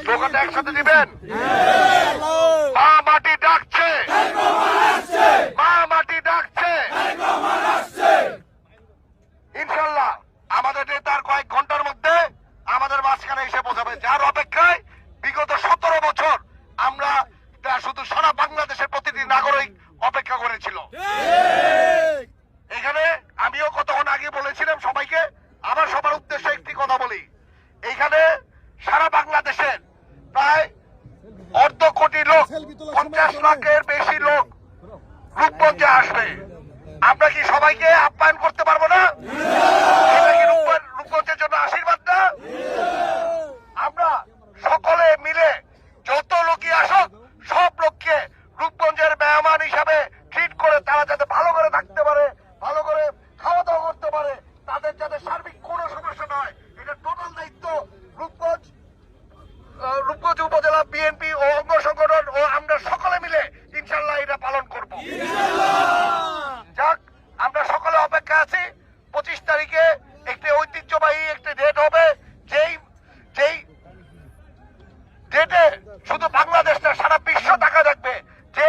স্লোগানটা একসাথে দিবেন। মা মাটি ডাকছে, মা মাটি ডাকছে। ইনশাল্লাহ আমাদের নেতার কয়েক ঘন্টার মধ্যে আমাদের মাঝখানে এসে পৌঁছাবে, যার অপেক্ষায় বিগত 17 বছর আমরা শুধু সারা বাংলাদেশের প্রতিটি নাগরিক অপেক্ষা করেছিল। এখানে আমিও কতক্ষণ আগে বলেছিলাম সবাইকে, আবার সবার উদ্দেশ্যে একটি কথা বলি। এইখানে সারা বাংলাদেশের প্রায় 1.5 কোটি লোক, 50 লাখের বেশি লোক রূপগঞ্জে আসবে। আমরা কি সবাইকে আপ্যায়ন করতে পারবো না? এটা কি রূপগঞ্জের জন্য আশীর্বাদ না? আমরা সকলে মিলে যত লোকই আসুক সব লোককে রূপগঞ্জের মেহমান হিসাবে ট্রিট করে তারা যাতে ভালো করে থাকতে পারে, ভালো করে খাওয়া দাওয়া করতে পারে, তাদের যাতে সার্বিক কোনো সমস্যা নয়, এটা টোটাল দায়িত্ব রূপগঞ্জ উপজেলা বিএনপি ও অঙ্গ সংগঠন ও আমরা সকলে মিলে ইনশাল্লাহ এটা পালন করব। যাক, আমরা সকলে অপেক্ষা আছি। 25 তারিখে একটি ঐতিহ্যবাহী একটি ডেট হবে, যেই ডেটে শুধু বাংলাদেশ না সারা বিশ্ব টাকা দেখবে যে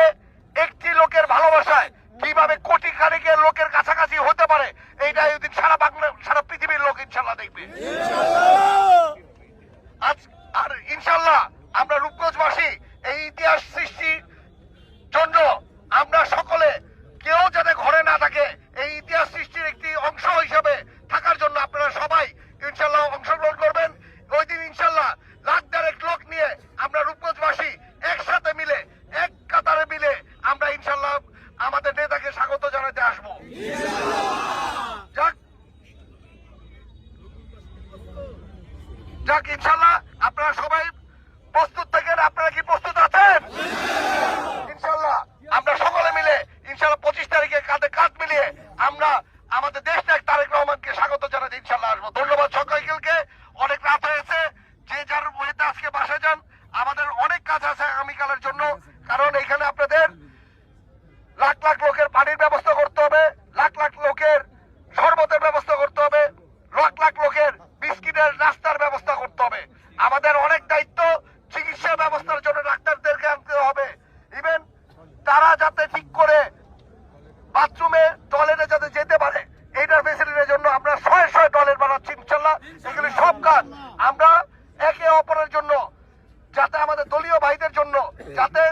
একটি লোকের ভালোবাসায় কিভাবে কোটি খানিকের লোকের কাছাকাছি হতে পারে। এইটা ওই দিন সারা পৃথিবীর লোক ইনশাল্লাহ দেখবে। আর ইনশাল্লাহ আমরা রূপগঞ্জবাসী এই ইতিহাস সৃষ্টির জন্য আমরা সকলে কেউ যাতে ঘরে না থাকে, এই ইতিহাস সৃষ্টির একটি অংশ হিসেবে থাকার জন্য আপনারা সবাই ইনশাল্লাহ অংশগ্রহণ করবেন। ওই দিন ইনশাল্লাহ লাখ দেড়েক লোক নিয়ে আমরা রূপগঞ্জবাসী একসাথে মিলে এক কাতারে মিলে আমরা ইনশাল্লাহ আমাদের নেতাকে স্বাগত জানাতে আসবো। যাক ইনশাল্লাহ আপনারা সবাই প্রস্তুত থাকেন। আপনারা কি প্রস্তুত আছেন? ইনশাল্লাহ আমরা সকলে মিলে ইনশাল্লাহ 25 তারিখে কাঁধে কাঁধ মিলিয়ে আমরা আমাদের দেশ নায়ক তারেক রহমানকে স্বাগত জানাতে ইনশাল্লাহ আসবো। ধন্যবাদ সকলকে। অনেক রাত হয়েছে, যে যার ওয়েতে আজকে বাসায় যান। আমাদের অনেক কাজ আছে আগামীকালের জন্য, কারণ এখানে আপনাদের লাখ লাখ লোকের পানির ব্যবস্থা করতে হবে, লাখ লাখ লোকের শরবতের ব্যবস্থা করতে হবে, লাখ লাখ লোকের বিস্কিটের নাস্তার ব্যবস্থা করতে হবে। আমাদের অনেক দায়িত্ব, চিকিৎসা ব্যবস্থার জন্য ডাক্তারদেরকে আনতে হবে। ইভেন তারা যাতে ঠিক করে বাথরুমে টয়লেটে যাতে যেতে পারে, এইটার ফেসিলিটির জন্য আমরা 100 টয়লেট বানাচ্ছি ইনশাল্লাহ। এগুলি সব কাজ আমরা একে অপরের জন্য, যাতে আমাদের দলীয় ভাইদের জন্য যাতে